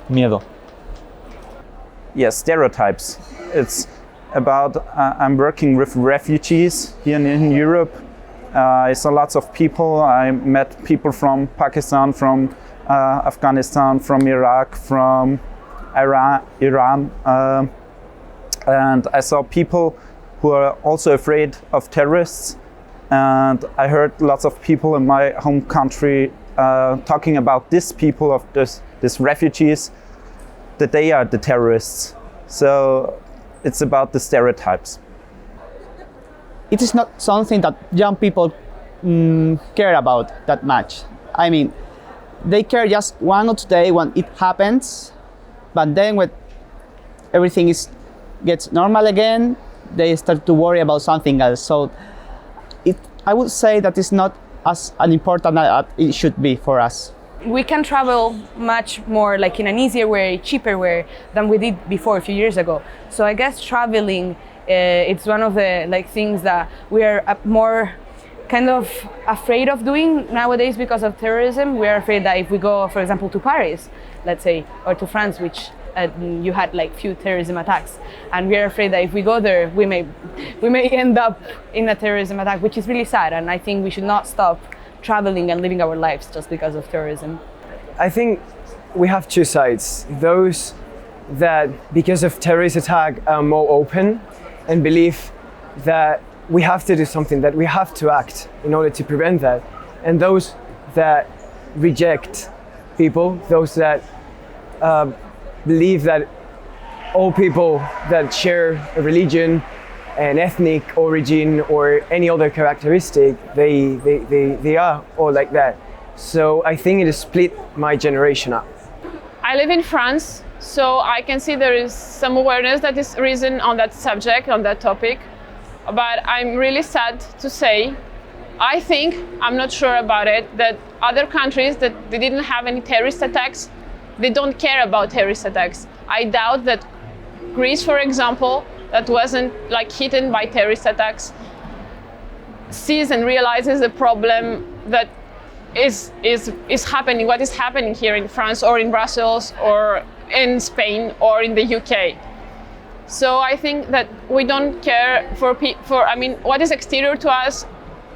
Miedo. Yes, stereotypes. It's about, I'm working with refugees here in Europe. I saw lots of people. I met people from Pakistan, from Afghanistan, from Iraq, from Iran. And I saw people who are also afraid of terrorists. And I heard lots of people in my home country talking about these people, of these refugees, that they are the terrorists. So it's about the stereotypes. It is not something that young people care about that much. I mean, they care just one or two days when it happens, but then when everything gets normal again, they start to worry about something else. So I would say that it's not as important as it should be for us. We can travel much more, like in an easier way, cheaper way than we did before a few years ago. So I guess traveling, it's one of the things that we are more kind of afraid of doing nowadays because of terrorism. We are afraid that if we go, for example, to Paris, let's say, or to France, which you had few terrorism attacks, and we are afraid that if we go there, we may end up in a terrorism attack, which is really sad. And I think we should not stop traveling and living our lives just because of terrorism. I think we have two sides. Those that, because of terrorist attack, are more open and believe that we have to do something, that we have to act in order to prevent that. And those that reject people, those that believe that all people that share a religion, an ethnic origin, or any other characteristic, they are all like that. So I think it has split my generation up. I live in France, so I can see there is some awareness that is risen on that subject, on that topic. But I'm really sad to say, I think, I'm not sure about it, that other countries that they didn't have any terrorist attacks, they don't care about terrorist attacks. I doubt that Greece, for example, that wasn't hit by terrorist attacks, sees and realizes the problem that is happening, what is happening here in France or in Brussels or in Spain or in the UK. So I think that we don't care for what is exterior to us,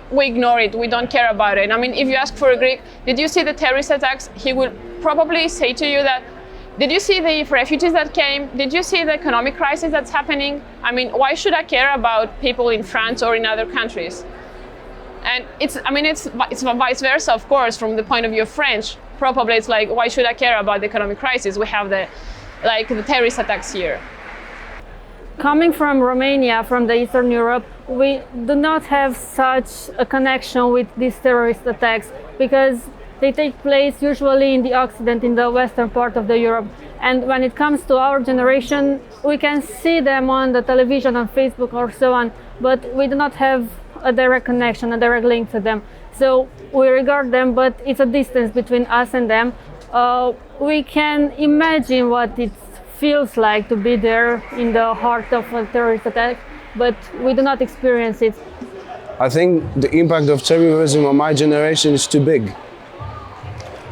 we ignore it, we don't care about it. I mean, if you ask for a Greek, did you see the terrorist attacks? He will probably say to you that, did you see the refugees that came? Did you see the economic crisis that's happening? I mean, why should I care about people in France or in other countries? And it's vice versa, of course, from the point of view of French. Probably it's why should I care about the economic crisis? We have the terrorist attacks here. Coming from Romania, from the Eastern Europe, we do not have such a connection with these terrorist attacks because they take place usually in the Occident, in the western part of the Europe. And when it comes to our generation, we can see them on the television, on Facebook or so on, but we do not have a direct connection, a direct link to them. So we regard them, but it's a distance between us and them. We can imagine what it feels like to be there in the heart of a terrorist attack, but we do not experience it. I think the impact of terrorism on my generation is too big.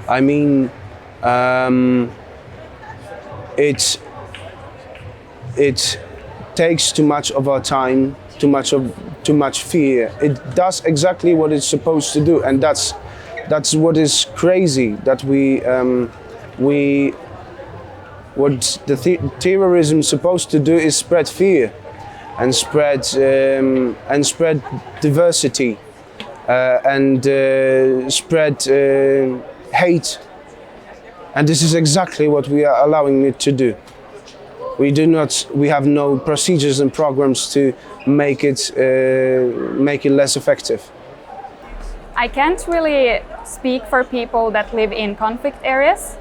I mean, it takes too much of our time, too much fear. It does exactly what it's supposed to do, and that's what is crazy. That what the terrorism is supposed to do is spread fear, and spread diversity, and spread hate. And this is exactly what we are allowing it to do. We have no procedures and programs to make it less effective. I can't really speak for people that live in conflict areas,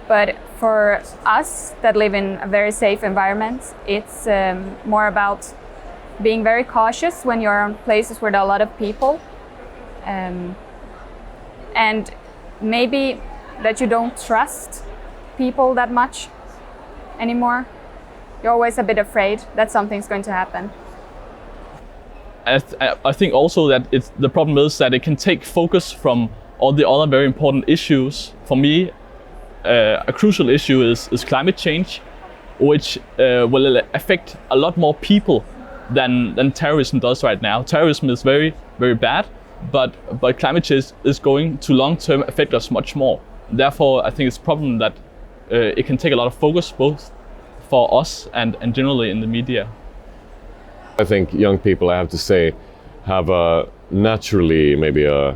but for us that live in a very safe environment, it's more about being very cautious when you're in places where there are a lot of people, and maybe that you don't trust people that much anymore. You're always a bit afraid that something's going to happen. I think also that the problem is that it can take focus from all the other very important issues. For me, a crucial issue is climate change, which will affect a lot more people than terrorism does right now. Terrorism is very, very bad, but climate change is going to long-term affect us much more. Therefore, I think it's a problem that it can take a lot of focus, both for us and generally in the media. I think young people, I have to say, have naturally maybe a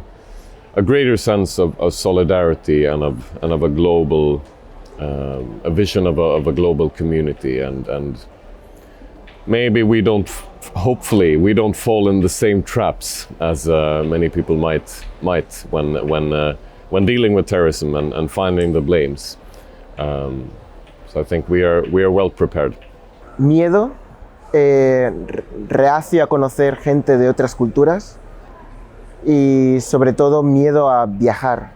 greater sense of solidarity and of a global, a vision of a global community, and maybe we don't, hopefully we don't fall in the same traps as many people might when dealing with terrorism and finding the blames. So I think we are well prepared. Miedo, reacio a conocer gente de otras culturas y sobre todo miedo a viajar.